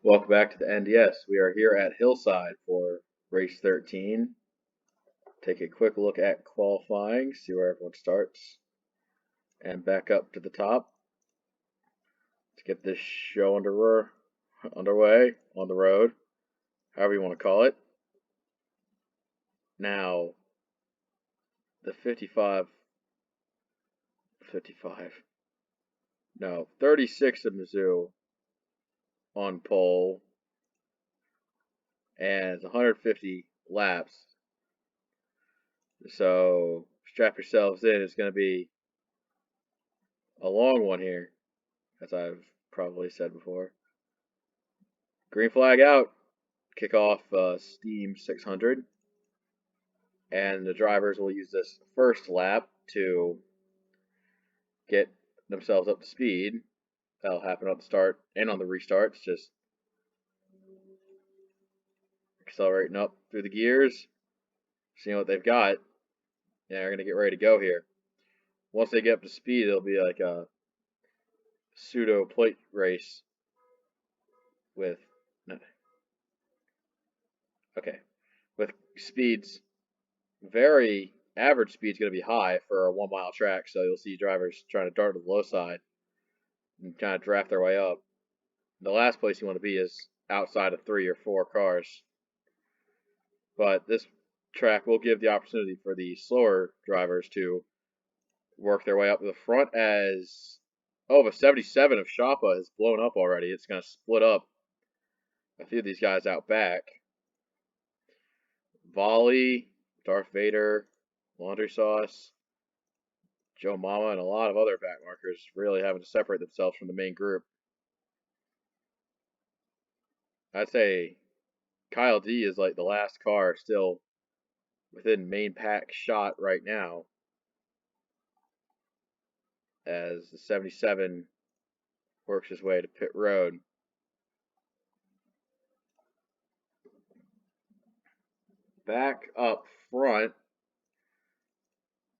Welcome back to the NDS. We are here at Hillside for race 13. Take a quick look at qualifying, see where everyone starts, and back up to the top. Let's get this show underway on the road, however you want to call it. Now, the 36 of Mizzou on pole, and it's 150 laps. So strap yourselves in. It's going to be a long one here, as I've probably said before. Green flag out. Kick off Steam 600. And the drivers will use this first lap to get themselves up to speed. That'll happen on the start and on the restarts. Just accelerating up through the gears, seeing what they've got. Yeah, they're going to get ready to go here. Once they get up to speed, it'll be like a pseudo plate race with speeds. Very average speed's going to be high for a 1 mile track, so you'll see drivers trying to dart to the low side and kind of draft their way up. The last place you want to be is outside of 3 or 4 cars. But this track will give the opportunity for the slower drivers to work their way up to the front as the 77 of Shapa has blown up already. It's going to split up a few of these guys out back. Volley, Darth Vader, Laundry Sauce, Joe Mama, and a lot of other back markers really having to separate themselves from the main group. I'd say Kyle D is like the last car still within main pack shot right now, as the 77 works his way to pit road. Back up front,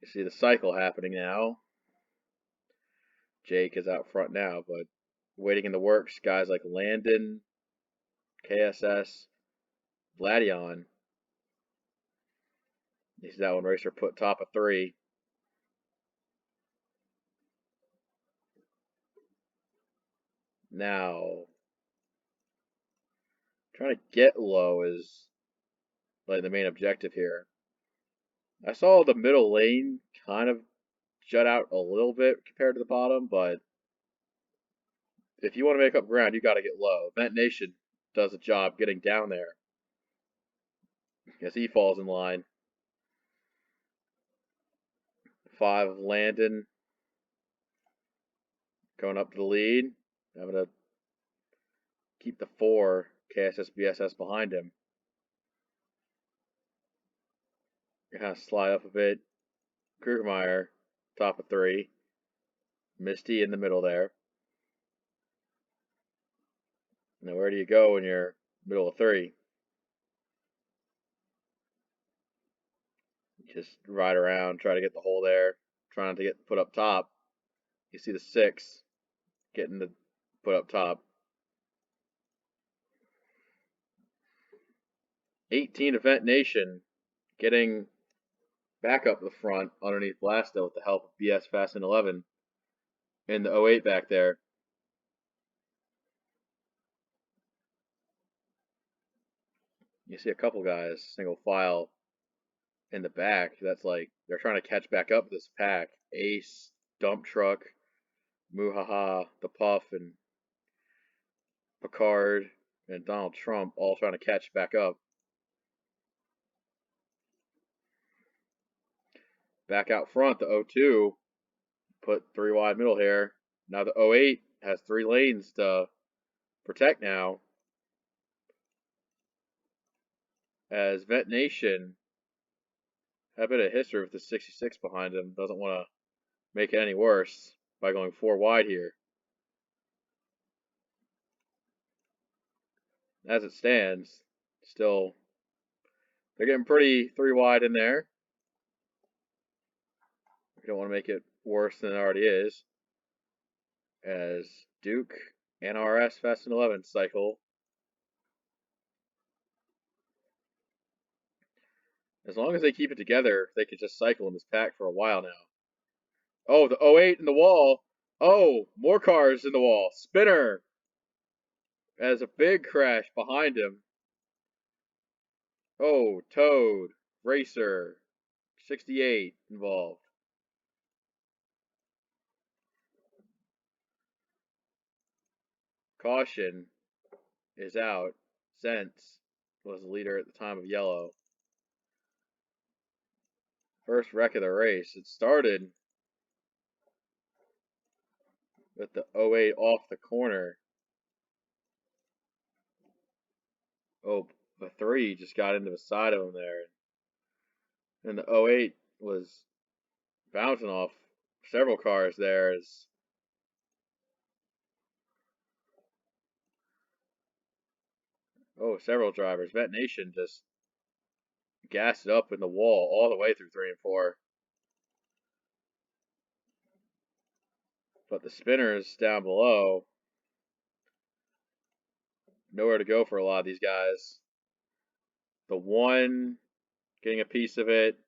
you see the cycle happening now. Jake is out front now, but waiting in the works, guys like Landon, KSS, Vladion. You see that one racer put top of 3. Now, trying to get low is like the main objective here. I saw the middle lane kind of jut out a little bit compared to the bottom, but if you want to make up ground, you got to get low. Vent Nation does a job getting down there as he falls in line. 5 of Landon going up to the lead, having to keep the 4 KSS BSS behind him. Kind of slide up a bit. Krugermeyer, top of 3. Misty in the middle there. Now, where do you go when you're middle of 3? Just ride around, try to get the hole there, trying to get put up top. You see the 6 getting the put up top. 18 Event Nation getting back up the front underneath Blasto with the help of BS Fast and 11 in the 08 back there. You see a couple guys single file in the back. That's like they're trying to catch back up this pack. Ace, Dump Truck, Muhaha, the Puff, and Picard and Donald Trump all trying to catch back up. Back out front, the 02 put 3 wide middle here. Now the 08 has 3 lanes to protect now, as Vent Nation had a bit of history with the 66 behind him. Doesn't want to make it any worse by going 4 wide here. As it stands, still, they're getting pretty 3 wide in there. We don't want to make it worse than it already is. As Duke, NRS, Fast and 11 cycle As long as they keep it together, they could just cycle in this pack for a while now. Oh, the '08 in the wall. Oh, more cars in the wall. Spinner has a big crash behind him. Oh, Toad, Racer, 68 involved. Caution is out. Sense was the leader at the time of yellow. First wreck of the race. It started with the '08 off the corner. Oh, the 3 just got into the side of him there. And the '08 was bouncing off several cars there as several drivers. Vet Nation just gassed it up in the wall all the way through 3 and 4. But the spinners down below, nowhere to go for a lot of these guys. The 1 getting a piece of it.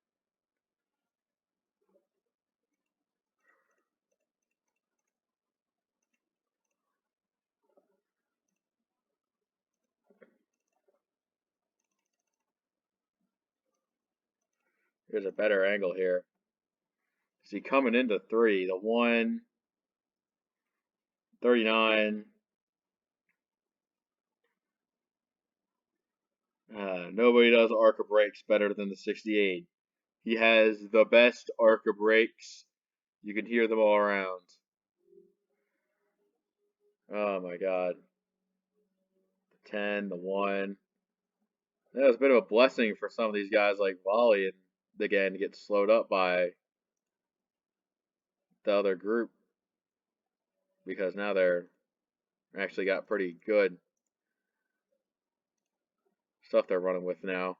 Here's a better angle here. See, coming into 3, the 1, 39. Nobody does arc of brakes better than the 68. He has the best arc of brakes. You can hear them all around. Oh my god. The 10, the 1. That was a bit of a blessing for some of these guys like Volley and again to get slowed up by the other group because now they're actually got pretty good stuff they're running with now.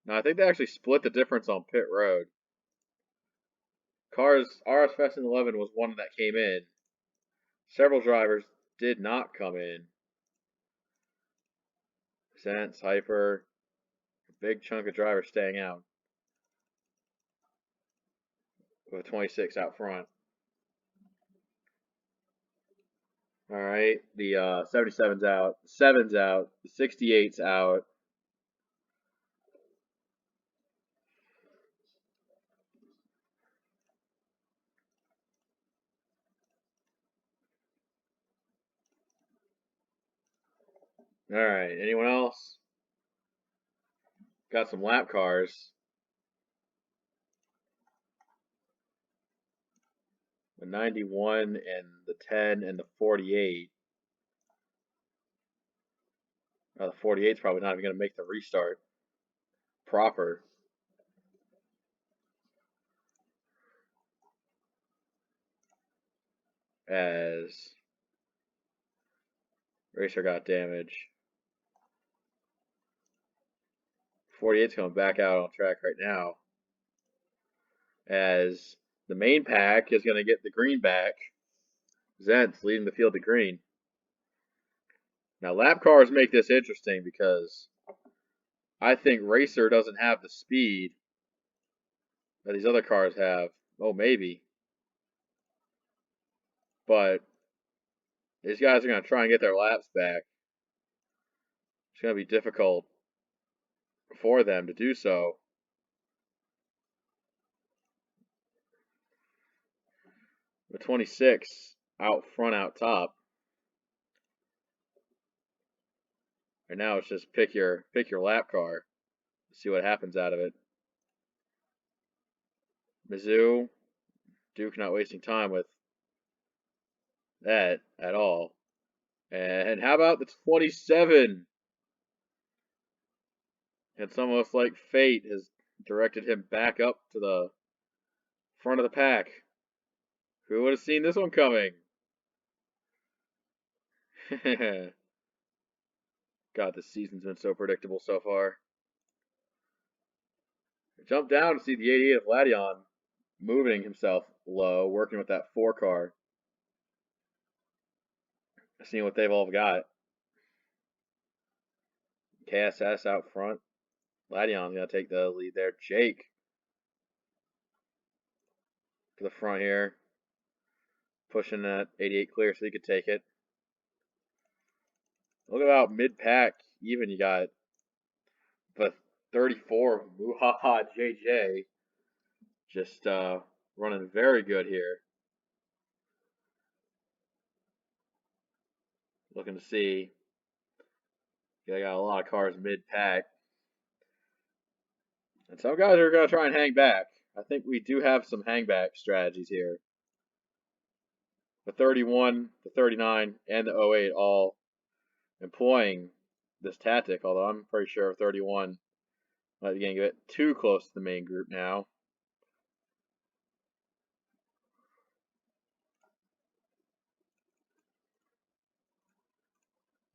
Now I think they actually split the difference on pit road. RS Fest 11 was one that came in. Several drivers did not come in. Sense, Hyper, a big chunk of drivers staying out. With 26 out front. Alright, the 77's out, the 7's out, the 68's out. Alright, anyone else? Got some lap cars. The 91 and the 10 and the 48. The 48's probably not even going to make the restart proper. As Racer got damage. 48's coming back out on track right now. As the main pack is going to get the green back. Zent's leading the field to green. Now, lap cars make this interesting because I think Racer doesn't have the speed that these other cars have. Oh, maybe. But these guys are going to try and get their laps back. It's going to be difficult for them to do so. The 26 out front, out top. And now it's just pick your lap car. See what happens out of it. Mizzou, Duke not wasting time with that at all. And how about the 27? It's almost like fate has directed him back up to the front of the pack. Who would have seen this one coming? God, this season's been so predictable so far. Jump down to see the 88 of Ladion moving himself low, working with that 4 car. Seeing what they've all got. KSS out front. Ladion's going to take the lead there. Jake to the front here. Pushing that 88 clear so he could take it. Look about mid-pack. Even you got the 34 Muhaha JJ just running very good here. Looking to see. They got a lot of cars mid-pack. And some guys are going to try and hang back. I think we do have some hang back strategies here. The 31, the 39, and the 08 all employing this tactic, although I'm pretty sure 31 might be getting a bit too close to the main group now.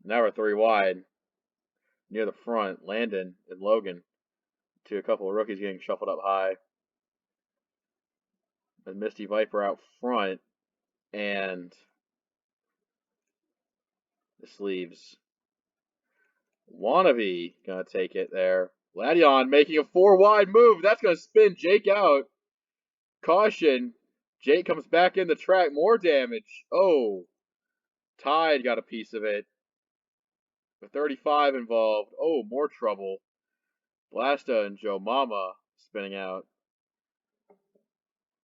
Now we're 3 wide. Near the front, Landon and Logan, to a couple of rookies getting shuffled up high. And Misty Viper out front, and this leaves Wannabe gonna take it there. Ladion making a 4 wide move. That's gonna spin Jake out. Caution. Jake comes back in the track. More damage. Oh. Tide got a piece of it. The 35 involved. Oh, more trouble. Blasta and Joe Mama spinning out.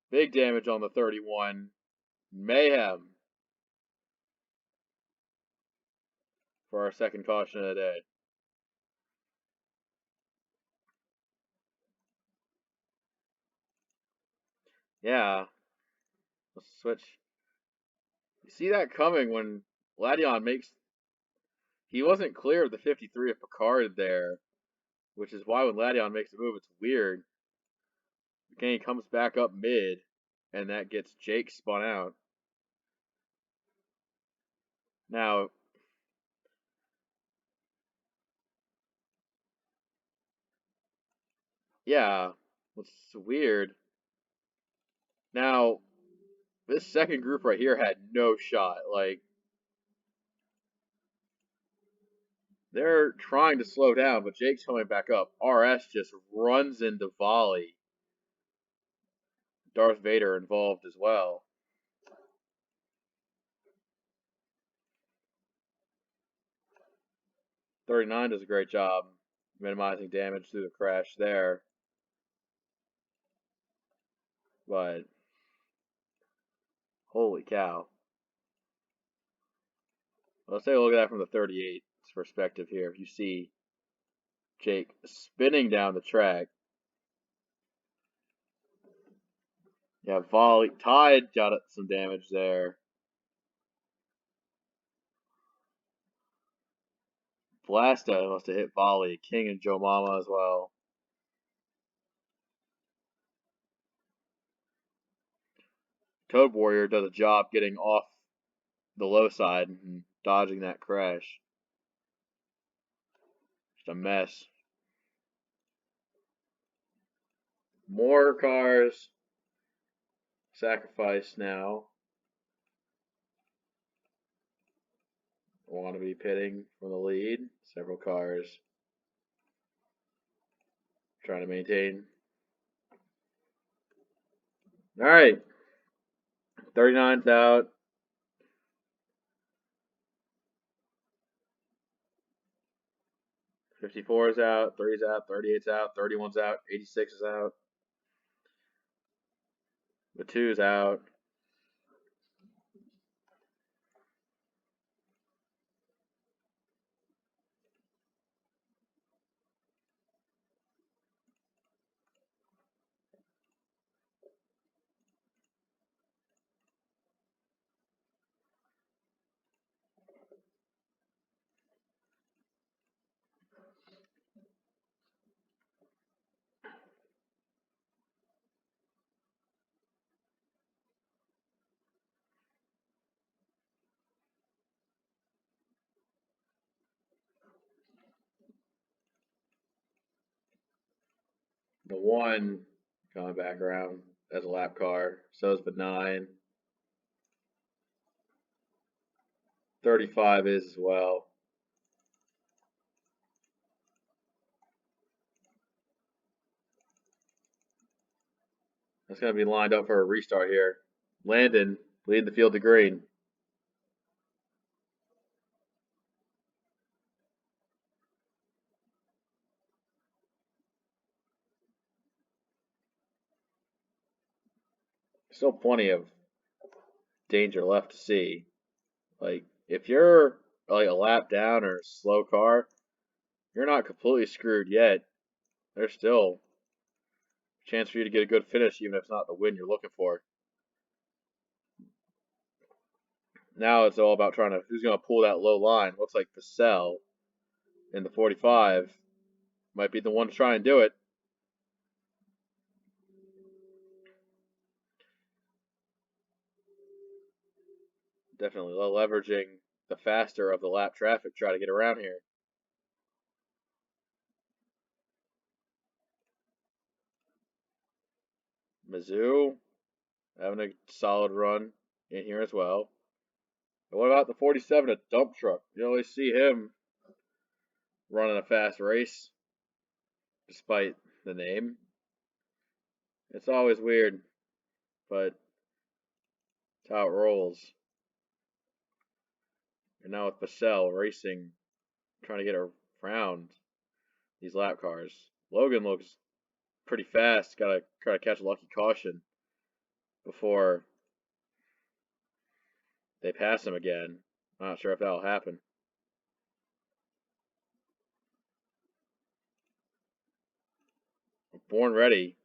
Big damage on the 31. Mayhem for our second caution of the day. Yeah. Let's switch. You see that coming when Ladion makes... He wasn't clear of the 53 of Picard there, which is why when Ladion makes a move, it's weird. Okay, he comes back up mid, and that gets Jake spun out. Now, yeah, what's weird. Now, this second group right here had no shot. Like, they're trying to slow down, but Jake's coming back up. RS just runs into volley. Darth Vader involved as well. .39 does a great job minimizing damage through the crash there. But, holy cow. Let's take a look at that from the 38's perspective here. If you see Jake spinning down the track. Yeah, volley. Tide got some damage there. Blasta must have hit volley. King and Joe Mama as well. Toad Warrior does a job getting off the low side and dodging that crash. Just a mess. More cars. Sacrifice now. Want to be pitting from the lead. Several cars trying to maintain. All right. 39's out. 54 is out. 3's out. 38's out. 31's out. 86 is out. The 2's out. The 1 coming back around as a lap car. So is the 9. 35 is as well. It's going to be lined up for a restart here. Landon leading the field to green. Still plenty of danger left to see. Like, if you're like a lap down or a slow car, you're not completely screwed yet. There's still a chance for you to get a good finish, even if it's not the win you're looking for. Now it's all about trying to who's going to pull that low line. Looks like Pacell in the 45 might be the one to try and do it. Definitely leveraging the faster of the lap traffic, try to get around here. Mizzou having a solid run in here as well. And what about the 47, a dump truck? You always see him running a fast race, despite the name. It's always weird, but it's how it rolls. And now with Pacell racing, trying to get around these lap cars. Logan looks pretty fast. Gotta try to catch a lucky caution before they pass him again. Not sure if that'll happen. Born Ready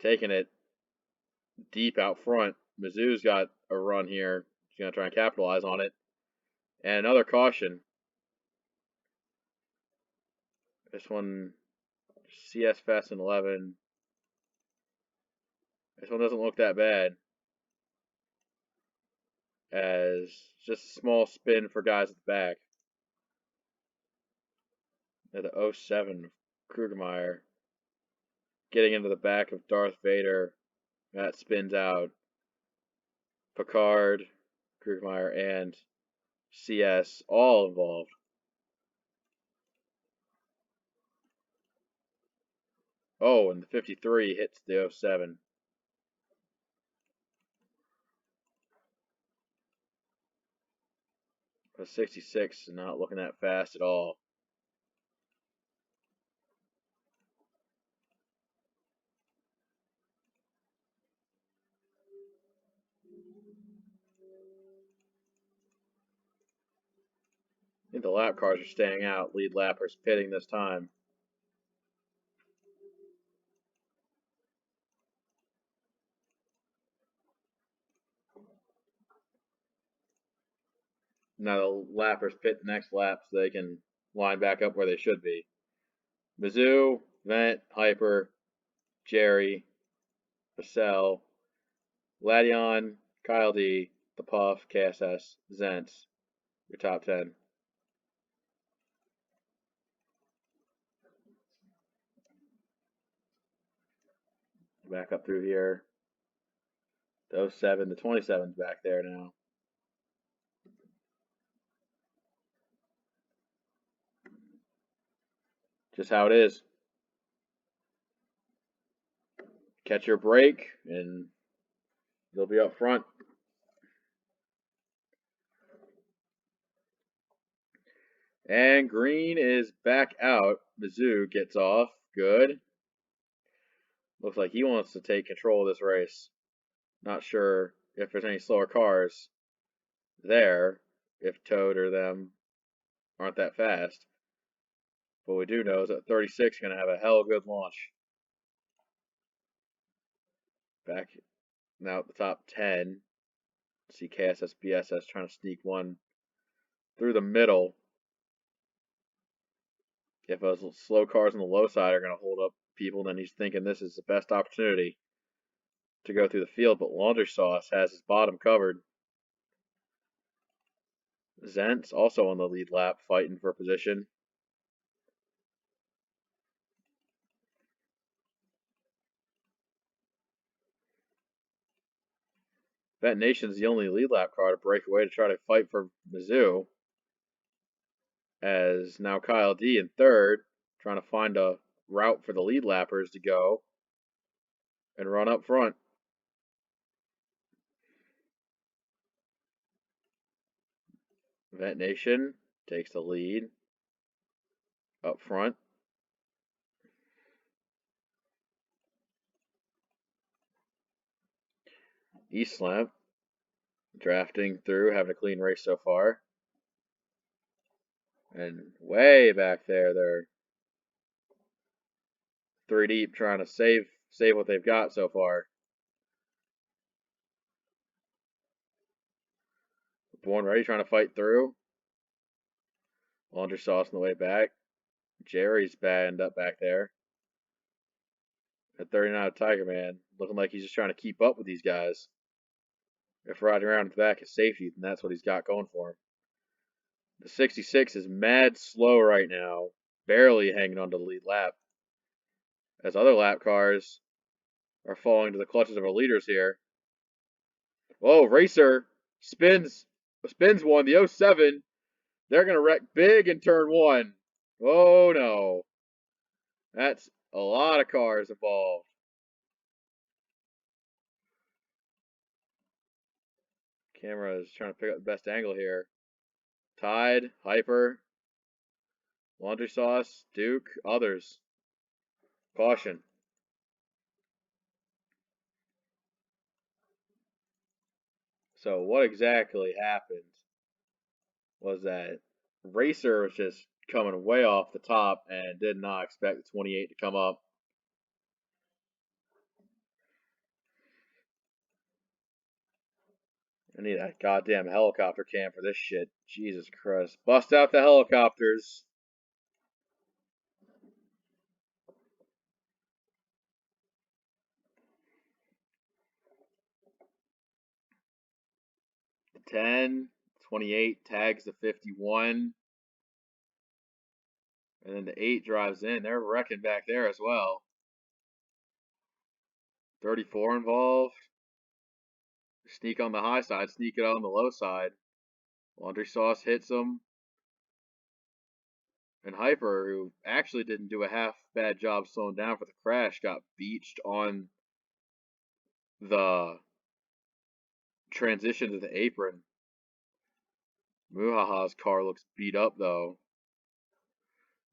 taking it deep out front. Mizzou's got a run here. He's going to try and capitalize on it. And another caution. This one, CS Fast in 11. This one doesn't look that bad. As just a small spin for guys at the back. The 07 Krugermeyer getting into the back of Darth Vader. That spins out. Picard, Krugermeyer, and CS all involved. Oh, and the 53 hits the 07. The 66 is not looking that fast at all. I think the lap cars are staying out. Lead lappers pitting this time. Now the lappers pit the next lap so they can line back up where they should be. Mizzou, Vent, Hyper, Jerry, Pacell, Ladion, Kyle D, The Puff, KSS, Zentz. Your top 10. Back up through here. The 07, the 27's back there now. Just how it is. Catch your break, and they'll be up front. And green is back out. Mizzou gets off. Good. Looks like he wants to take control of this race. Not sure if there's any slower cars there, if Toad or them aren't that fast. What we do know is that 36 is going to have a hell of a good launch. Back now at the top 10. See KSS, BSS trying to sneak one through the middle. If those slow cars on the low side are going to hold up people, then he's thinking this is the best opportunity to go through the field. But Laundry Sauce has his bottom covered. Zentz also on the lead lap fighting for position. Vet Nation's the only lead lap car to break away to try to fight for Mizzou. As now Kyle D in third, trying to find a route for the lead lappers to go. and run up front. Vent Nation takes the lead up front. East Slamp drafting through, having a clean race so far. And way back there, they're 3 deep trying to save what they've got so far. Born Ready trying to fight through. Laundry Sauce on the way back. Jerry's banned up back there. At 39 Tiger Man, looking like he's just trying to keep up with these guys. If riding around in the back is safety, then that's what he's got going for him. The 66 is mad slow right now, barely hanging on to the lead lap. As other lap cars are falling to the clutches of our leaders here. Whoa, Racer spins one, the 07. They're going to wreck big in turn 1. Oh no. That's a lot of cars involved. Camera is trying to pick up the best angle here. Tide, Hyper, Laundry Sauce, Duke, others. Caution. So what exactly happened was that Racer was just coming way off the top and did not expect the 28 to come up. I need a goddamn helicopter cam for this shit. Jesus Christ. Bust out the helicopters. The 10, 28 tags the 51. And then the 8 drives in. They're wrecking back there as well. 34 involved. Sneak on the high side, sneak it on the low side. Laundry Sauce hits them. And Hyper, who actually didn't do a half bad job slowing down for the crash, got beached on the transition to the apron. Muhaha's car looks beat up though.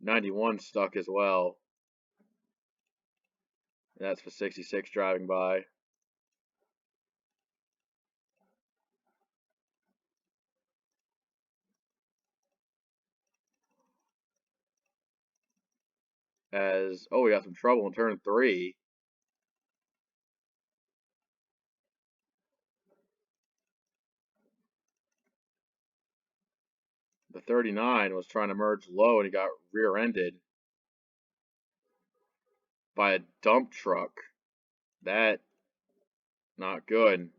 91 stuck as well. That's for 66 driving by. We got some trouble in turn 3. The 39 was trying to merge low and he got rear-ended by a dump truck. That, not good.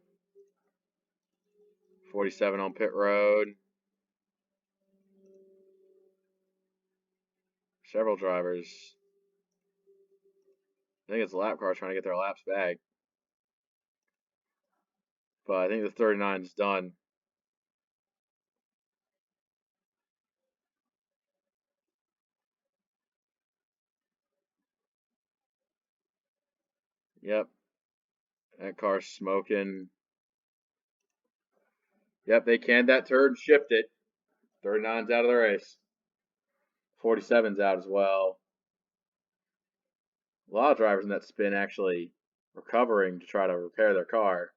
47 on pit road. Several drivers. I think it's the lap car trying to get their laps back. But I think the 39 is done. Yep. That car's smoking. Yep, they canned that turd, shipped it. 39's out of the race. 47's out as well. A lot of drivers in that spin actually recovering to try to repair their car.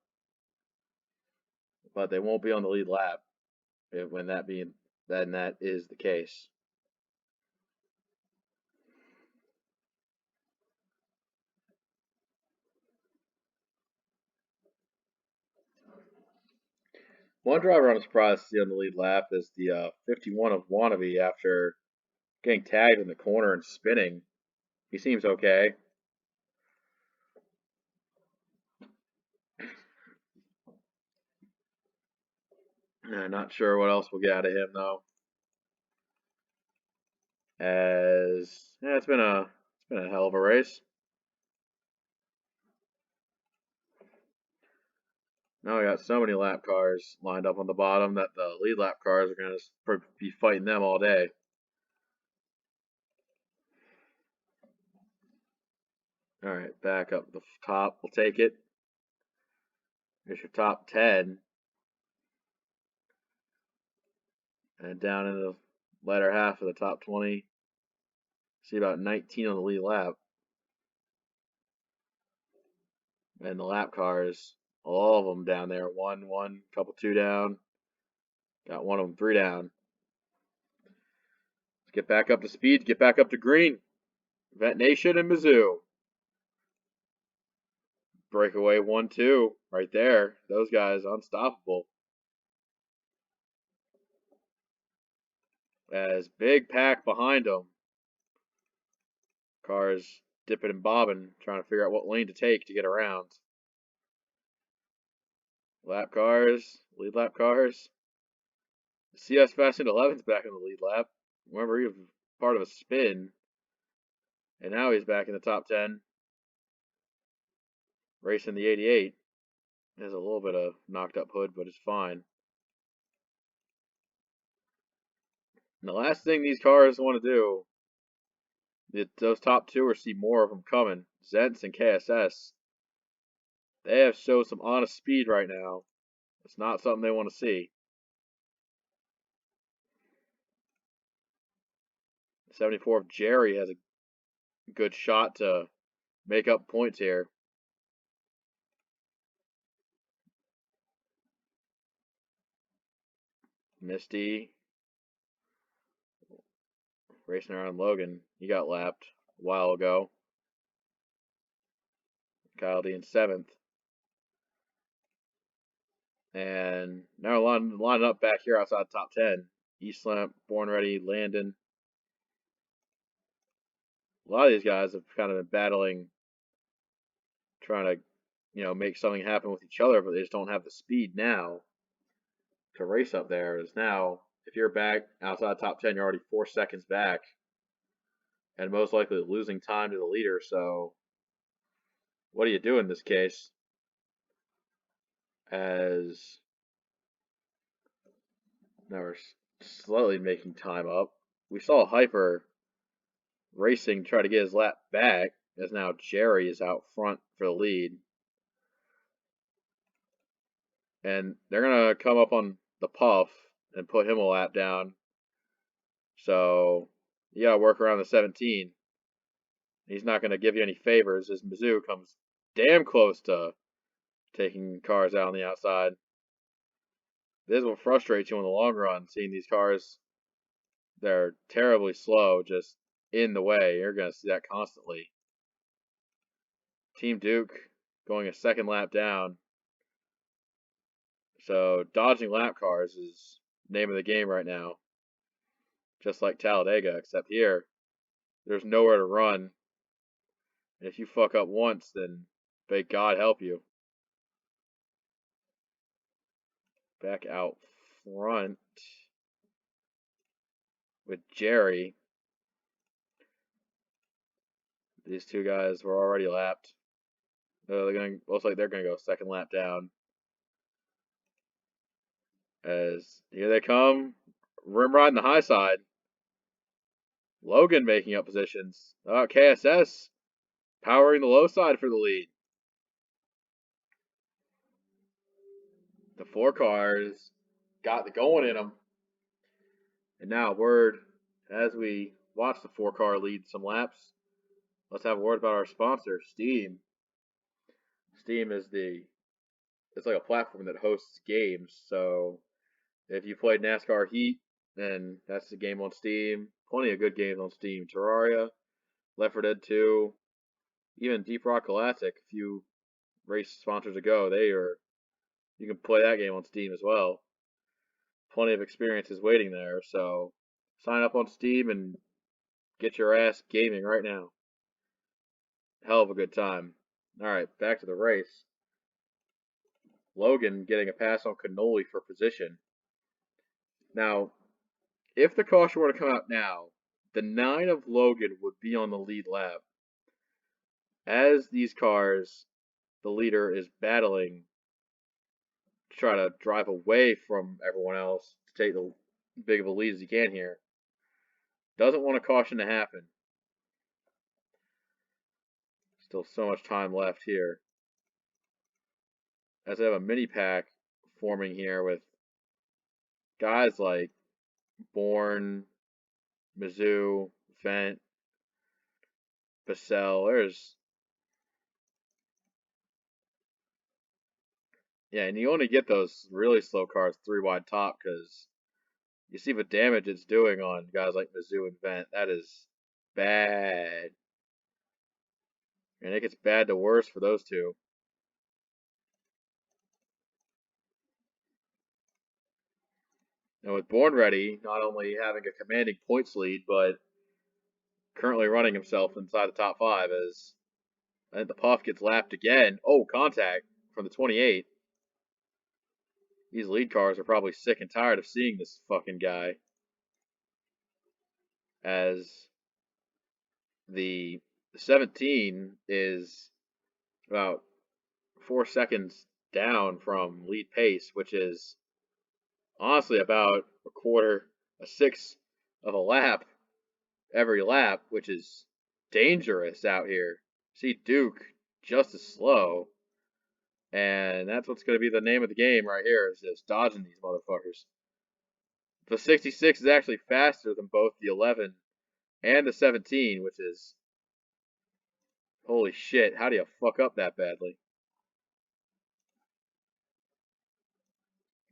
But they won't be on the lead lap when that is the case. One driver I'm surprised to see on the lead lap is the 51 of Wannabe after getting tagged in the corner and spinning. He seems okay. Not sure what else we'll get out of him though. It's been a hell of a race. Now we got so many lap cars lined up on the bottom that the lead lap cars are going to be fighting them all day. All right, back up the top. We'll take it. Here's your top 10. And down into the latter half of the top 20. See about 19 on the lead lap. And the lap cars, all of them down there. One, couple two down. Got one of them three down. Let's get back up to speed, get back up to green. Vet Nation and Mizzou. Breakaway 1-2 right there. Those guys unstoppable. As big pack behind them. Cars dipping and bobbing, trying to figure out what lane to take to get around. Lap cars, lead lap cars. CS Fast and 11's back in the lead lap. Remember, he was part of a spin. And now he's back in the top 10. Racing the 88. Has a little bit of knocked up hood, but it's fine. And the last thing these cars want to do, those top two, or see more of them coming. Zents and KSS. They have showed some honest speed right now. It's not something they want to see. 74 of Jerry has a good shot to make up points here. Misty racing around Logan. He got lapped a while ago. Kyle D in 7th. And now lining up back here outside the top 10. East Lamp, Born Ready, Landon. A lot of these guys have kind of been battling, trying to, make something happen with each other, but they just don't have the speed now to race up there. Is now, if you're back outside the top 10, you're already 4 seconds back, and most likely losing time to the leader. So, what do you do in this case? As now we're slightly making time up. We saw Hyper racing try to get his lap back, as now Jerry is out front for the lead. And they're going to come up on the Puff and put him a lap down. So you got to work around the 17. He's not going to give you any favors as Mizzou comes damn close to taking cars out on the outside. This will frustrate you in the long run, seeing these cars, they're terribly slow, just in the way. You're going to see that constantly. Team Duke going a second lap down. So dodging lap cars is name of the game right now. Just like Talladega, except here, there's nowhere to run. And if you fuck up once, then may God help you. Back out front with Jerry. These two guys were already lapped. Looks like they're gonna go second lap down. As here they come, rim riding the high side. Logan making up positions. KSS powering the low side for the lead. The 4 cars got the going in them. And now, word, as we watch the 4 car lead some laps, let's have a word about our sponsor, Steam. Steam is it's like a platform that hosts games. So if you played NASCAR Heat, then that's the game on Steam. Plenty of good games on Steam. Terraria, Left 4 Dead 2, even Deep Rock Classic. A few race sponsors ago, you can play that game on Steam as well. Plenty of experiences waiting there. So sign up on Steam and get your ass gaming right now. Hell of a good time. All right, back to the race. Logan getting a pass on Cannoli for position. Now, if the caution were to come out now, the 9 of Logan would be on the lead lap. As these cars, the leader is battling to try to drive away from everyone else to take the big of a lead as he can here. Doesn't want a caution to happen. Still so much time left here. As I have a mini pack forming here with guys like Bourne, Mizzou, Vent, Bassell. Yeah, and you only get those really slow cars 3 wide top because you see the damage it's doing on guys like Mizzou and Vent. That is bad. And it gets bad to worse for those two. And with Born Ready not only having a commanding points lead, but currently running himself inside the top five as I think the Puff gets lapped again. Oh, contact from the 28. These lead cars are probably sick and tired of seeing this fucking guy as the 17 is about 4 seconds down from lead pace, which is honestly about a quarter, a sixth of a lap every lap, which is dangerous out here. See Duke just as slow, and that's what's going to be the name of the game right here is just dodging these motherfuckers. The 66 is actually faster than both the 11 and the 17, which is holy shit. How do you fuck up that badly?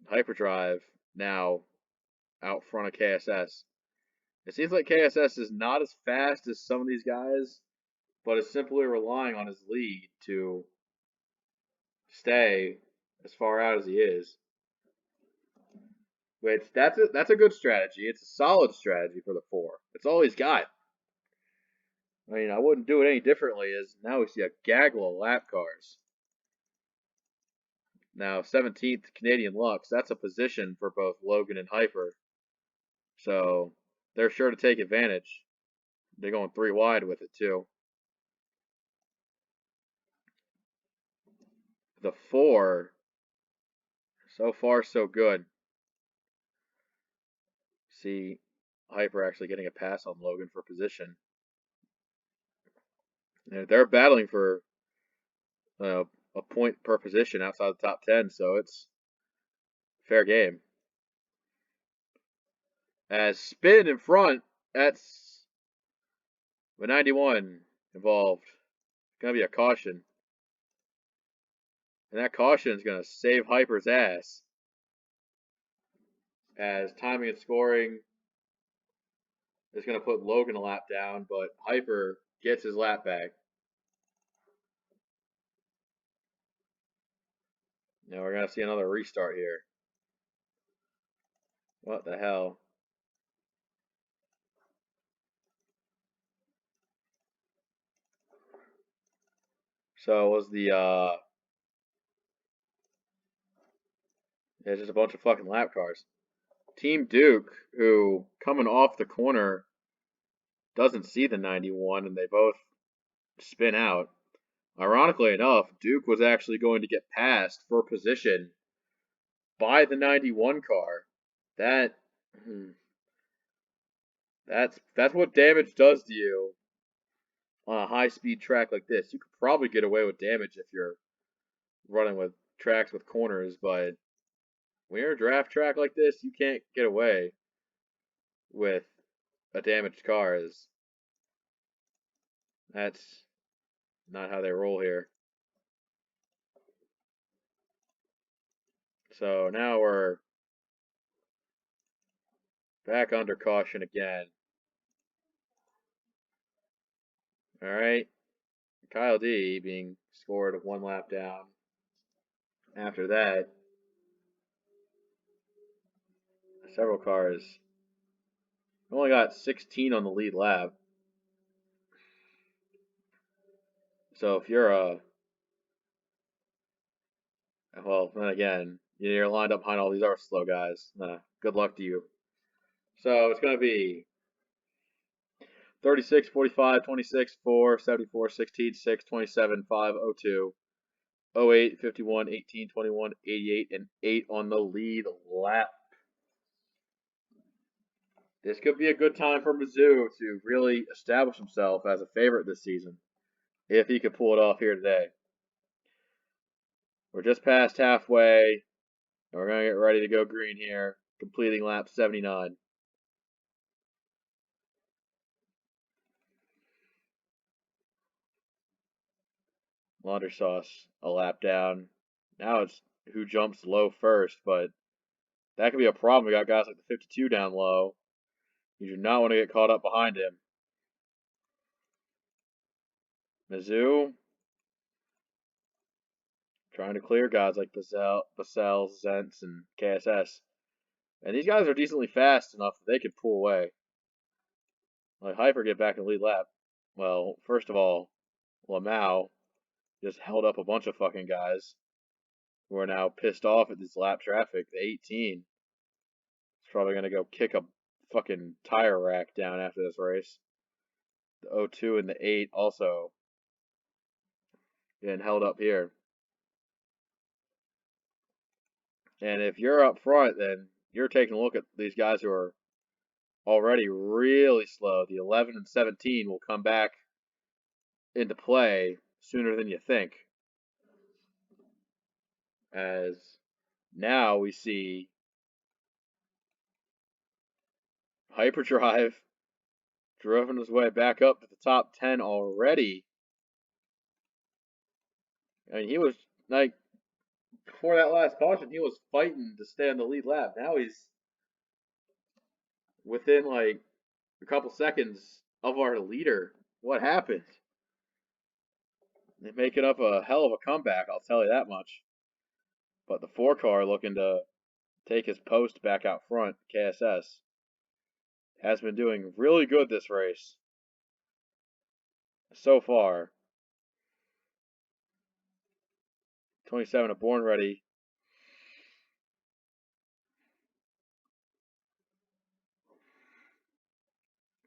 Hyperdrive now out front of KSS. It seems like KSS is not as fast as some of these guys, but is simply relying on his lead to stay as far out as he is. Which that's a good strategy. It's a solid strategy for the 4. It's all he's got. I mean, I wouldn't do it any differently. As now we see a gaggle of lap cars. Now 17th Canadian Lux. That's a position for both Logan and Hyper. So they're sure to take advantage. They're going 3 wide with it too. The 4. So far so good. See Hyper actually getting a pass on Logan for position. And they're battling for a point per position outside the top 10, so it's fair game. As spin in front, that's the 91 involved. It's going to be a caution. And that caution is going to save Hyper's ass. As timing and scoring is going to put Logan a lap down, but Hyper gets his lap back. Now we're going to see another restart here. What the hell? So it was it's just a bunch of fucking lap cars. Team Duke, who coming off the corner doesn't see the 91 and they both spin out. Ironically enough, Duke was actually going to get passed for position by the 91 car. That's what damage does to you on a high-speed track like this. You could probably get away with damage if you're running with tracks with corners, but when you're a draft track like this, you can't get away with a damaged car. That's not how they roll here. So now we're back under caution again. All right. Kyle D being scored 1 lap down. After that, several cars only got 16 on the lead lap. So if you're well, then again, you're lined up behind all these other slow guys. Good luck to you. So it's going to be 36, 45, 26, 4, 74, 16, 6, 27, 5, 02, 08, 51, 18, 21, 88, and 8 on the lead lap. This could be a good time for Mizzou to really establish himself as a favorite this season. if he could pull it off here today. We're just past halfway, and we're going to get ready to go green here, completing lap 79. Launder sauce a lap down. Now it's who jumps low first, but that could be a problem. We got guys like the 52 down low. You do not want to get caught up behind him. Mizzou trying to clear guys like Basel, Zentz, and KSS. And these guys are decently fast enough that they could pull away. Like Hyper get back in the lead lap. Well, first of all, Lamau just held up a bunch of fucking guys who are now pissed off at this lap traffic. The 18 is probably going to go kick a fucking tire rack down after this race. The 02 and the 8 also getting held up here. And if you're up front, then you're taking a look at these guys who are already really slow. The 11 and 17 will come back into play sooner than you think. As now we see Hyperdrive driven his way back up to the top 10 already. I mean, he was like, before that last caution, he was fighting to stay on the lead lap. Now he's within like a couple seconds of our leader. What happened? They're making up a hell of a comeback, I'll tell you that much. But the 4 car looking to take his post back out front, KSS, has been doing really good this race so far. 27 of Born Ready.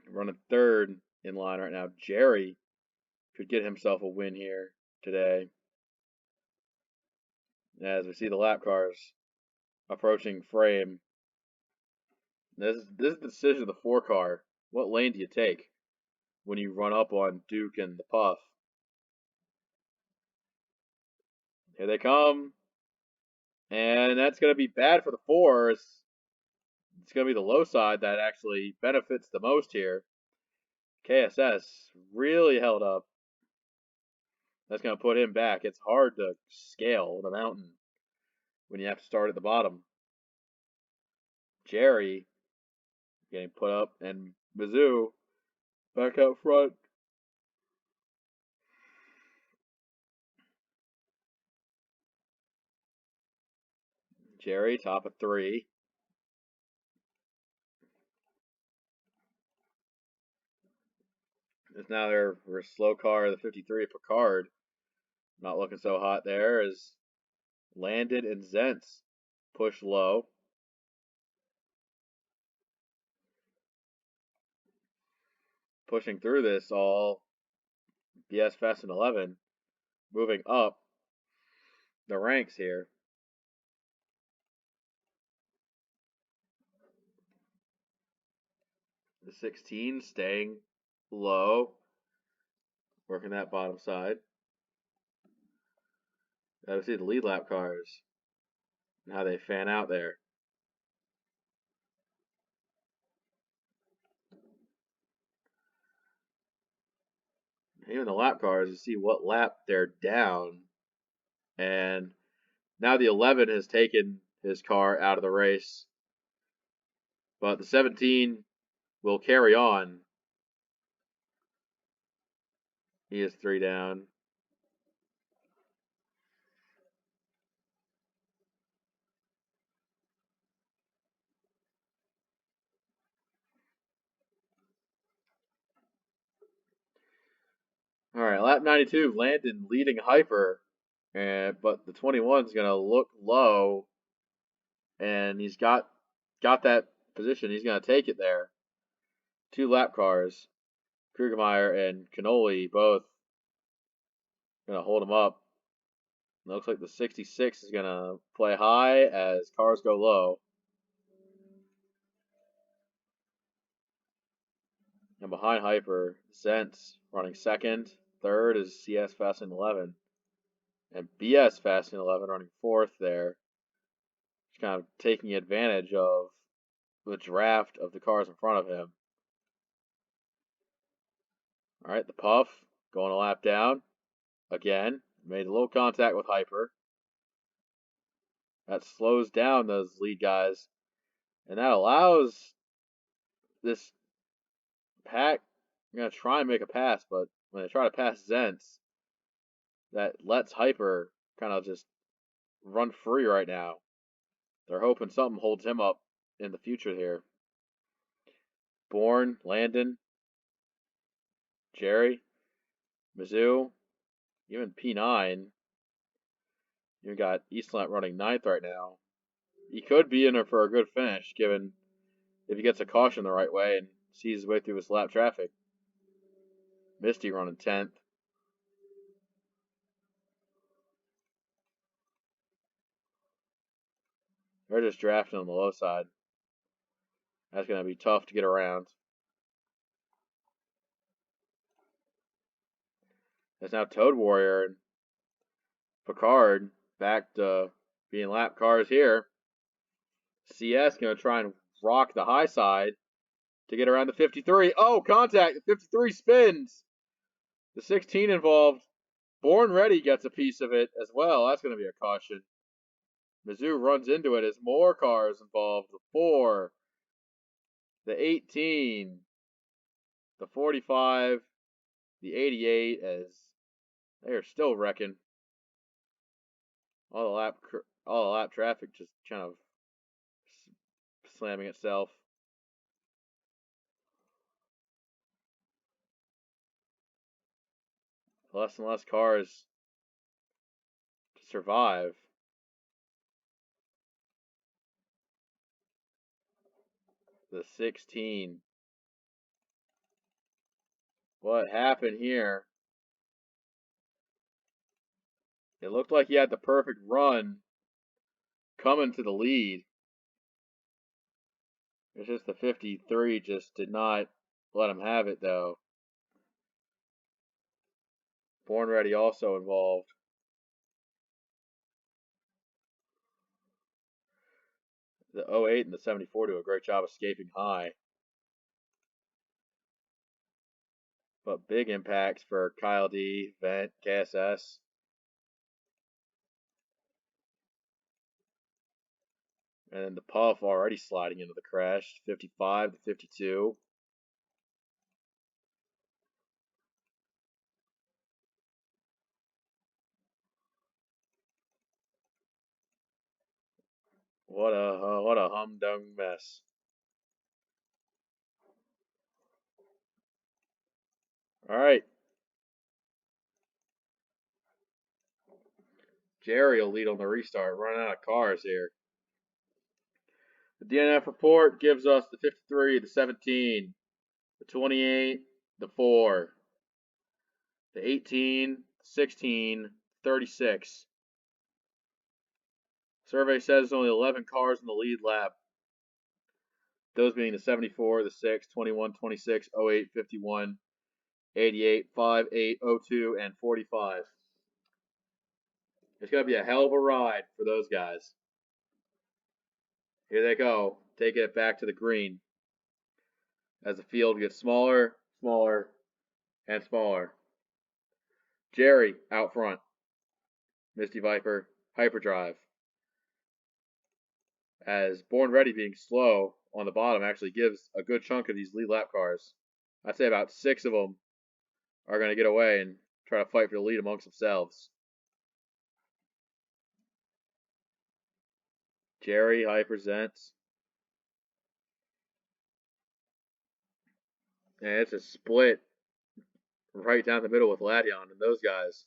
Running third in line right now. Jerry could get himself a win here today. As we see the lap cars approaching frame. This is the decision of the 4 car. What lane do you take when you run up on Duke and the Puff? Here they come. And that's going to be bad for the 4s. It's going to be the low side that actually benefits the most here. KSS really held up. That's going to put him back. It's hard to scale the mountain when you have to start at the bottom. Jerry getting put up, and Mizzou back out front. Jerry, top of 3. It's now their slow car, the 53 Picard. Not looking so hot there as Landon and Zentz push low. Pushing through this all BS Fest and 11. Moving up the ranks here. The 16 staying low. Working that bottom side. Gotta see the lead lap cars and how they fan out there. Even the lap cars, you see what lap they're down. And now the 11 has taken his car out of the race. But the 17 will carry on. He is 3 down. All right, lap 92, Landon leading Hyper, but the 21 is gonna look low, and he's got that position. He's gonna take it there. 2 lap cars, Krugermeyer and Cannoli both gonna hold him up. It looks like the 66 is gonna play high as cars go low. And behind Hyper, Zentz running second. Third is CS Fast and 11. And BS Fast and 11 running fourth there. Just kind of taking advantage of the draft of the cars in front of him. All right, the Puff going a lap down. Again, made a little contact with Hyper. That slows down those lead guys. And that allows this pack, I'm going to try and make a pass, but when they try to pass Zentz, that lets Hyper kind of just run free right now. They're hoping something holds him up in the future here. Bourne, Landon, Jerry, Mizzou, even P9. You got Eastland running ninth right now. He could be in there for a good finish, given if he gets a caution the right way and sees his way through his lap traffic. Misty running 10th. They're just drafting on the low side. That's going to be tough to get around. There's now Toad Warrior and Picard back to being lap cars here. CS going to try and rock the high side to get around the 53. Oh, contact. The 53 spins. The 16 involved. Born Ready gets a piece of it as well. That's going to be a caution. Mizzou runs into it as more cars involved. The 4, the 18, the 45, the 88, as they are still wrecking. All the lap traffic just kind of slamming itself. Less and less cars to survive. The 16. What happened here? It looked like he had the perfect run coming to the lead. It's just the 53 just did not let him have it, though. Born Ready also involved. The 08 and the 74 do a great job escaping high. But big impacts for Kyle D, Vent, KSS. And then the Puff already sliding into the crash. 55 to 52. What a humdung mess. All right. Jerry will lead on the restart. Running out of cars here. The DNF report gives us the 53, the 17, the 28, the 4, the 18, 16, 36. Survey says only 11 cars in the lead lap. Those being the 74, the 6, 21, 26, 08, 51, 88, 5, 8, 02, and 45. It's going to be a hell of a ride for those guys. Here they go, taking it back to the green as the field gets smaller, smaller, and smaller. Jerry out front. Misty Viper, Hyperdrive. As Born Ready being slow on the bottom actually gives a good chunk of these lead lap cars. I'd say about 6 of them are going to get away and try to fight for the lead amongst themselves. Jerry, Hyper, Zentz. And it's a split right down the middle with Ladion and those guys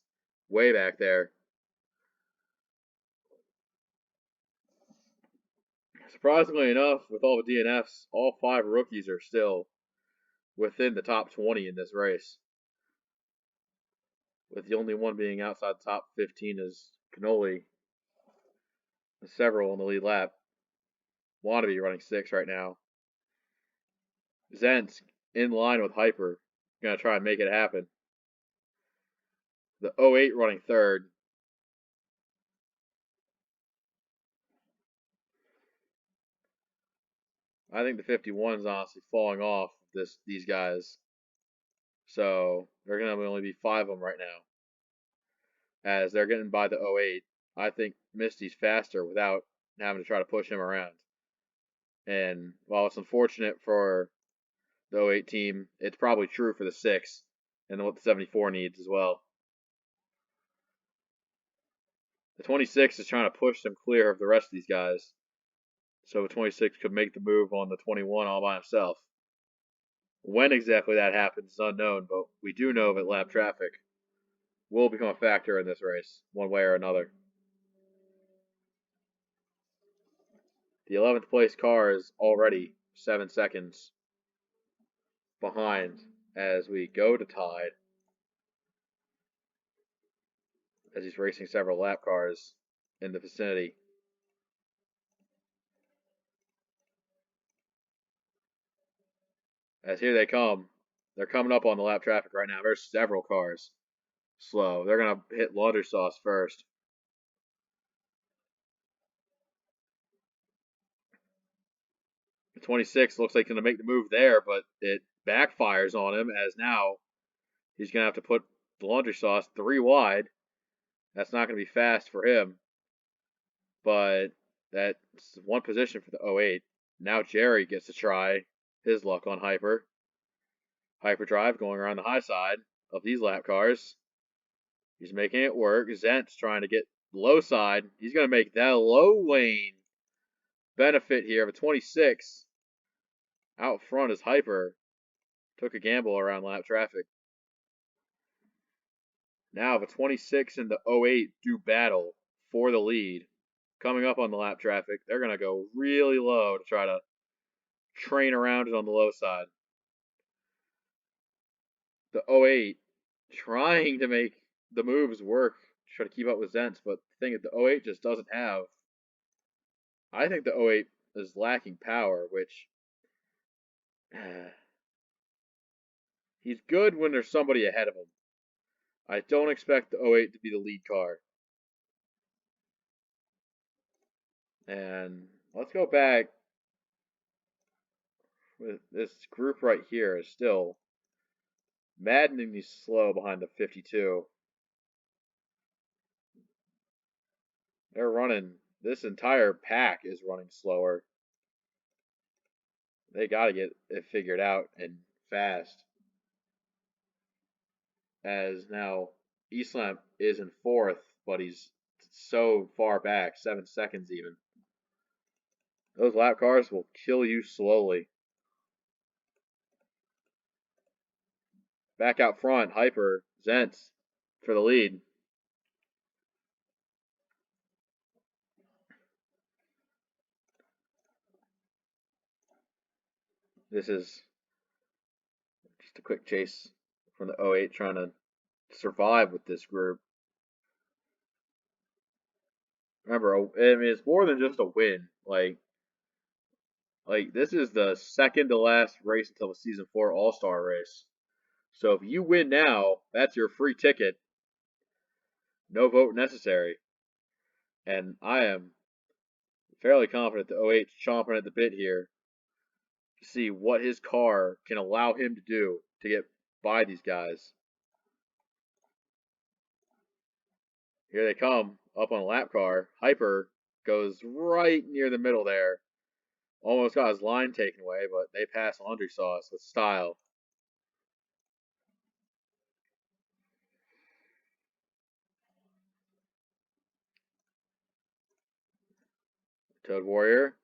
way back there. Surprisingly enough, with all the DNFs, all 5 rookies are still within the top 20 in this race. With the only one being outside the top 15 is Cannoli. Several in the lead lap. Wannabe running 6 right now. Zentz in line with Hyper. Gonna try and make it happen. The 08 running third. I think the 51's honestly falling off these guys. So they're gonna only be 5 of them right now, as they're getting by the 08. I think Misty's faster without having to try to push him around. And while it's unfortunate for the 08 team, it's probably true for the 6 and what the 74 needs as well. The 26 is trying to push them clear of the rest of these guys. So the 26 could make the move on the 21 all by himself. When exactly that happens is unknown, but we do know that lap traffic will become a factor in this race, one way or another. The 11th place car is already 7 seconds behind as we go to tied, as he's racing several lap cars in the vicinity. As here they come. They're coming up on the lap traffic right now. There's several cars slow. They're going to hit laundry sauce first. The 26 looks like he's going to make the move there, but it backfires on him as now he's going to have to put the laundry sauce 3 wide. That's not going to be fast for him, but that's one position for the 08. Now Jerry gets to try his luck on Hyper. Hyperdrive going around the high side of these lap cars. He's making it work. Zent's trying to get low side. He's going to make that low lane benefit here of a 26. Out front is Hyper. Took a gamble around lap traffic. Now the 26 and the 08 do battle for the lead. Coming up on the lap traffic, they're going to go really low to try to train around it on the low side. The 08 trying to make the moves work, try to keep up with Zentz, but the thing is the 08 just doesn't have. I think the 08 is lacking power, which he's good when there's somebody ahead of him. I don't expect the 08 to be the lead car. And let's go back. This group right here is still maddeningly slow behind the 52. They're running, this entire pack is running slower. They got to get it figured out and fast. As now Eastlamp is in 4th, but he's so far back, 7 seconds even. Those lap cars will kill you slowly. Back out front, Hyper, Zentz for the lead. This is just a quick chase from the 08 trying to survive with this group. Remember, I mean, it's more than just a win. Like this is the second to last race until the season 4 All-Star race. So if you win now, that's your free ticket. No vote necessary. And I am fairly confident the 08's chomping at the bit here to see what his car can allow him to do to get by these guys. Here they come, up on a lap car. Hyper goes right near the middle there. Almost got his line taken away, but they pass laundry sauce with style. Toad Warrior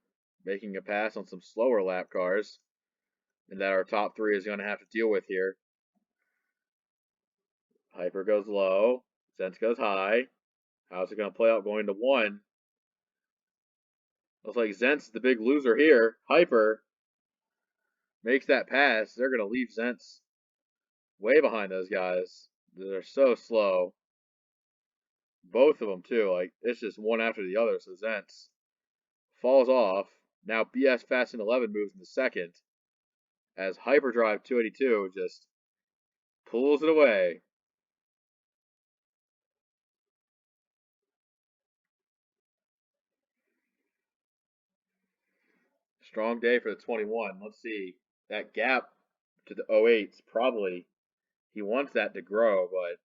making a pass on some slower lap cars, and that our top 3 is going to have to deal with here. Hyper goes low. Zentz goes high. How's it going to play out going to 1? Looks like Zentz is the big loser here. Hyper makes that pass. They're going to leave Zentz way behind those guys. They're so slow. Both of them, too. Like, it's just one after the other. So Zentz falls off. Now BS Fast and 11 moves in the second as Hyperdrive 282 just pulls it away. Strong day for the 21. Let's see. That gap to the 08's probably, he wants that to grow, but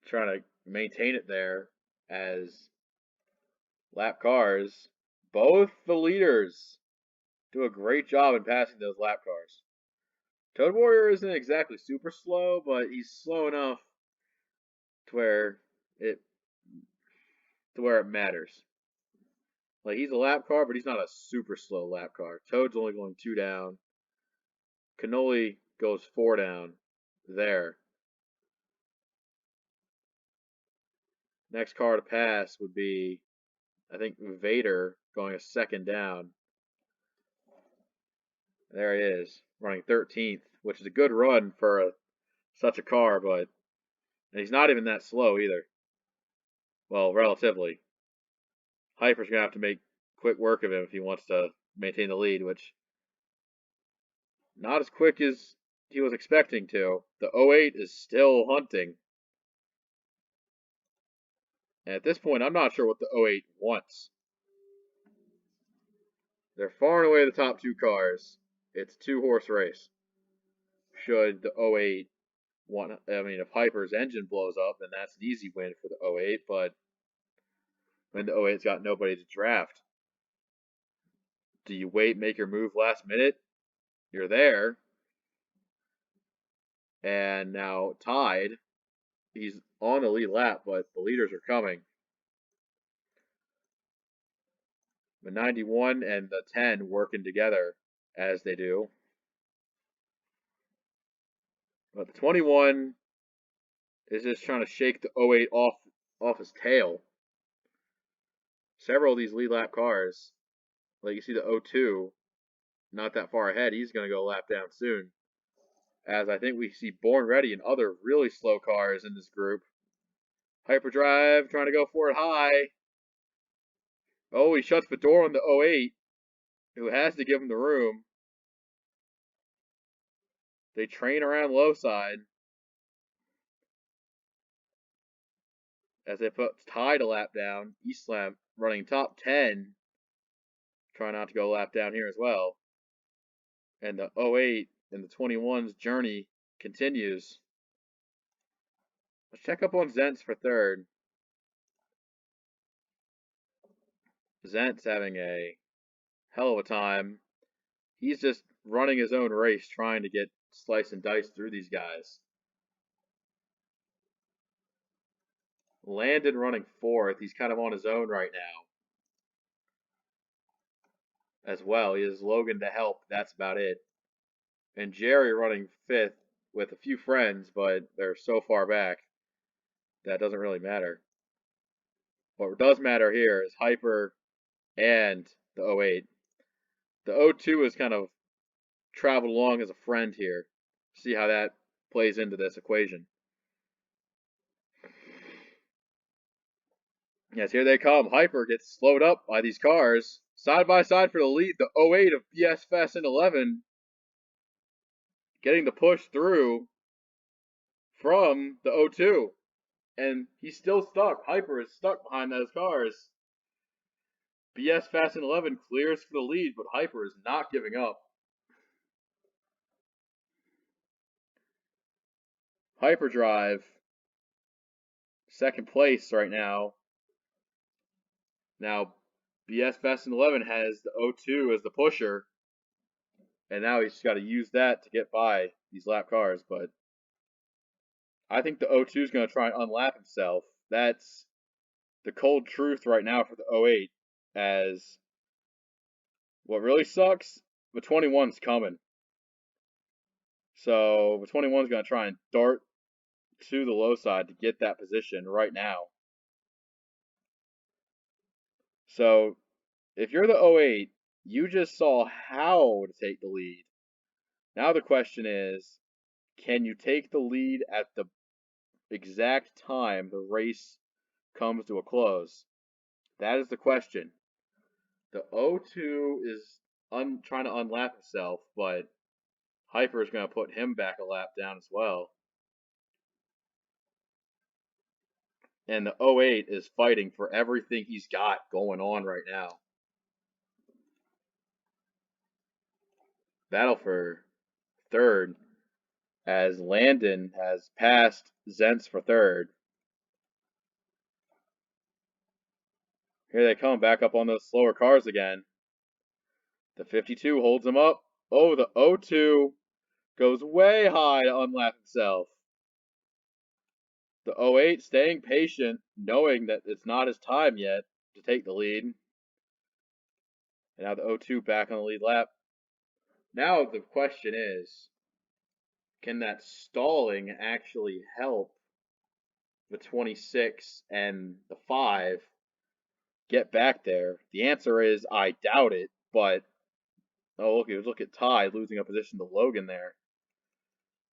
trying to maintain it there as lap cars, both the leaders do a great job in passing those lap cars. Toad Warrior isn't exactly super slow, but he's slow enough to where it matters. Like he's a lap car, but he's not a super slow lap car. Toad's only going 2 down. Cannoli goes 4 down. There. Next car to pass would be, I think, Vader going a 2nd down. There he is, running 13th, which is a good run for such a car, but he's not even that slow either. Well, relatively. Hyper's going to have to make quick work of him if he wants to maintain the lead, which not as quick as he was expecting to. The 08 is still hunting. And at this point, I'm not sure what the 08 wants. They're far and away the top 2 cars. It's a 2-horse race. Should the 08 want, I mean, if Hyper's engine blows up, then that's an easy win for the 08, but when the 08's got nobody to draft, do you wait, make your move last minute? You're there. And now tied. He's on the lead lap, but the leaders are coming. The 91 and the 10 working together as they do. But the 21 is just trying to shake the 08 off his tail. Several of these lead lap cars, like you see the 02, not that far ahead. He's going to go lap down soon. As I think we see Born Ready and other really slow cars in this group. Hyperdrive trying to go for it high. Oh, he shuts the door on the 08, who has to give him the room. They train around low side as they put Tide a lap down. Eastlamp running top 10. Trying not to go lap down here as well. And the 08 and the 21's journey continues. Let's check up on Zentz for third. Zentz having a hell of a time. He's just running his own race, trying to get slice and dice through these guys. Landon running 4th. He's kind of on his own right now as well. He has Logan to help. That's about it. And Jerry running 5th with a few friends, but they're so far back that doesn't really matter. What does matter here is Hyper and the 08. The 02 has kind of traveled along as a friend here. See how that plays into this equation. Yes, here they come. Hyper gets slowed up by these cars. Side by side for the lead, the 08 of BS Fest and 11 getting the push through from the 02. And he's still stuck. Hyper is stuck behind those cars. BS Fast and 11 clears for the lead, but Hyper is not giving up. Hyperdrive, 2nd place right now. Now, BS Fast and 11 has the 02 as the pusher, and now he's got to use that to get by these lap cars, but I think the 02 is going to try and unlap himself. That's the cold truth right now for the 08, as what really sucks, the 21's coming. So the 21's going to try and dart to the low side to get that position right now. So if you're the 08, you just saw how to take the lead. Now the question is, can you take the lead at the exact time the race comes to a close? That is the question. The 02 is trying to unlap himself, but Hyper is going to put him back a lap down as well. And the 08 is fighting for everything he's got going on right now. battle for third as Landon has passed Zentz for third. Here they come back up on those slower cars again. The 52 holds him up. Oh, the 02 goes way high to unlap himself. The 08 staying patient, knowing that it's not his time yet to take the lead. And now the 02 back on the lead lap. Now the question is, can that stalling actually help the 26 and the 5 get back there? The answer is I doubt it, but oh, look at Ty losing a position to Logan there.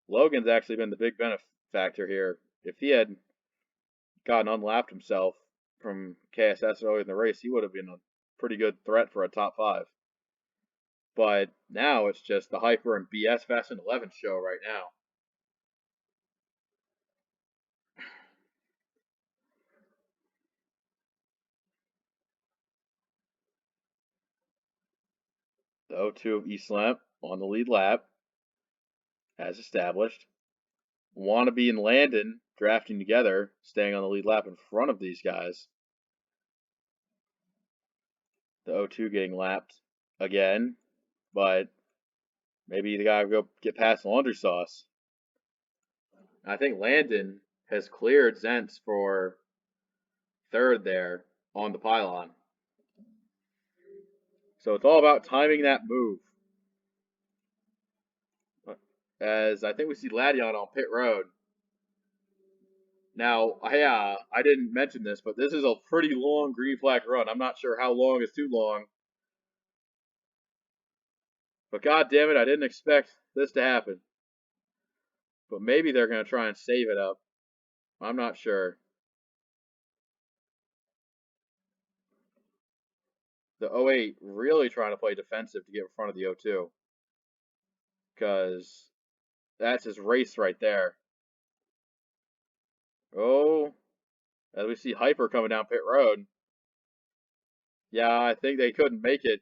Logan's actually been the big benefactor here. If he had gotten unlapped himself from KSS earlier in the race, he would have been a pretty good threat for a top 5. But now it's just the Hyper and BS Fast and 11 show right now. The 02 of East Lamp on the lead lap, as established. Wannabe and Landon drafting together, staying on the lead lap in front of these guys. The 02 getting lapped again, but maybe the guy will go get past laundry sauce. I think Landon has cleared Zentz for third there on the pylon. So it's all about timing that move. As I think we see Ladion on pit road. Now, I didn't mention this, but this is a pretty long green flag run. I'm not sure how long is too long. But god damn it, I didn't expect this to happen. But maybe they're going to try and save it up. I'm not sure. The 08 really trying to play defensive to get in front of the 02. Because that's his race right there. Oh, as we see Hyper coming down pit road. Yeah, I think they couldn't make it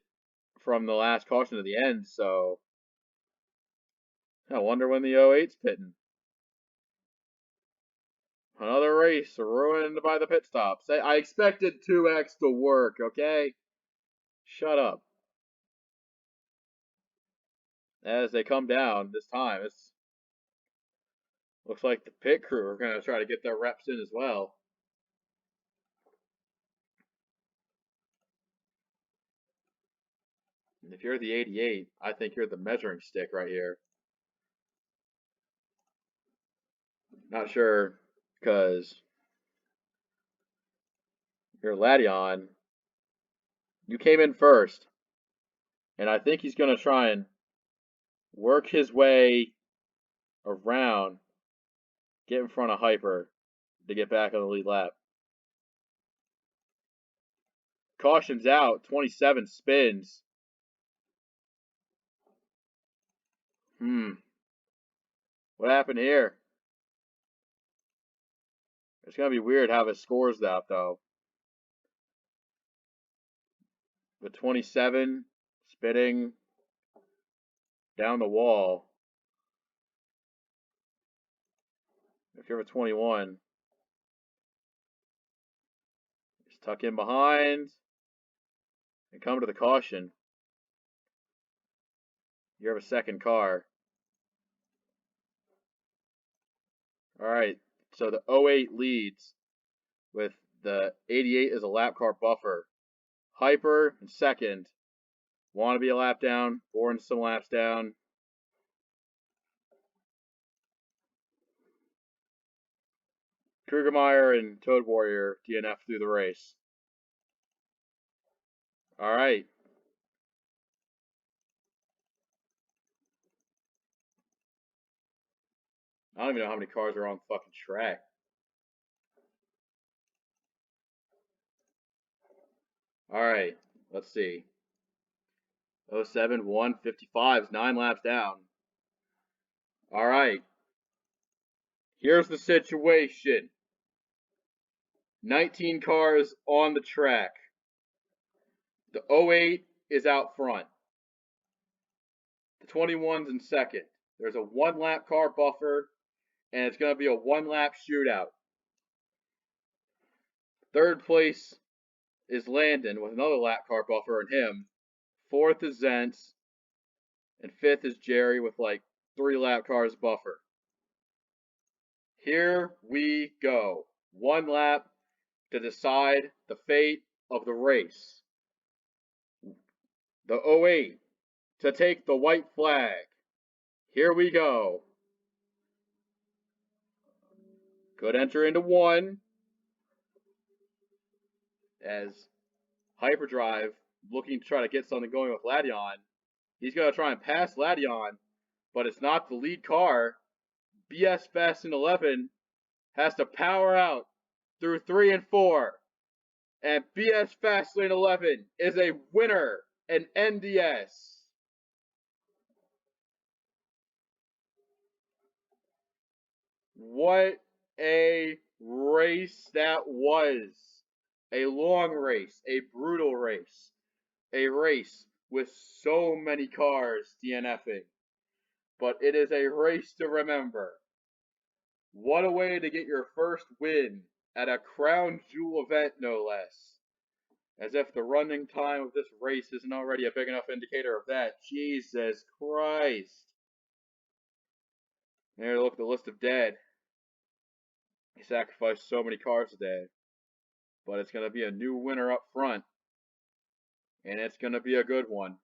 from the last caution to the end, so I wonder when the 08's pitting. Another race ruined by the pit stops. I expected 2X to work, okay? Shut up. As they come down this time, it's looks like the pit crew are going to try to get their reps in as well. And if you're the 88, I think you're the measuring stick right here. Not sure, because you're Ladion. You came in first, and I think he's going to try and work his way around, get in front of Hyper to get back on the lead lap. Caution's out, 27 spins. What happened here? It's going to be weird how it scores out, though. The 27 spinning down the wall. If you're a 21, just tuck in behind and come to the caution. You have a second car. All right, so the 08 leads with the 88 as a lap car buffer. Hyper in second. Want to be a lap down, Born some laps down. Krugermeyer and Toad Warrior DNF through the race. All right. I don't even know how many cars are on the fucking track. All right, let's see. 07, 155 is 9 laps down. All right. Here's the situation. 19 cars on the track. The 08 is out front. The 21's in second. There's a 1 lap car buffer, and it's going to be a 1 lap shootout. Third place is Landon with another lap car buffer in him. Fourth is Zentz. And fifth is Jerry with like 3 lap cars buffer. Here we go. 1 lap to decide the fate of the race. The 08 to take the white flag. Here we go. Could enter into one as Hyperdrive looking to try to get something going with Ladion. He's going to try and pass Ladion, but it's not the lead car. BS Fast in 11 has to power out through 3 and 4. And BS Fastlane 11 is a winner in NDS. What a race that was. A long race, a brutal race, a race with so many cars DNFing. But it is a race to remember. What a way to get your first win at a crown jewel event, no less. As if the running time of this race isn't already a big enough indicator of that. Jesus Christ. Here, look at the list of dead. He sacrificed so many cars today. But it's going to be a new winner up front. And it's going to be a good one.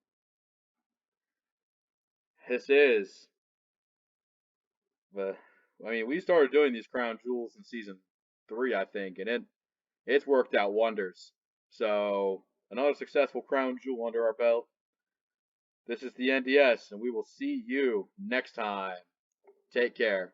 This is we started doing these crown jewels in season 3, I think, and it's worked out wonders. So, another successful crown jewel under our belt. This is the NDS, and we will see you next time. Take care.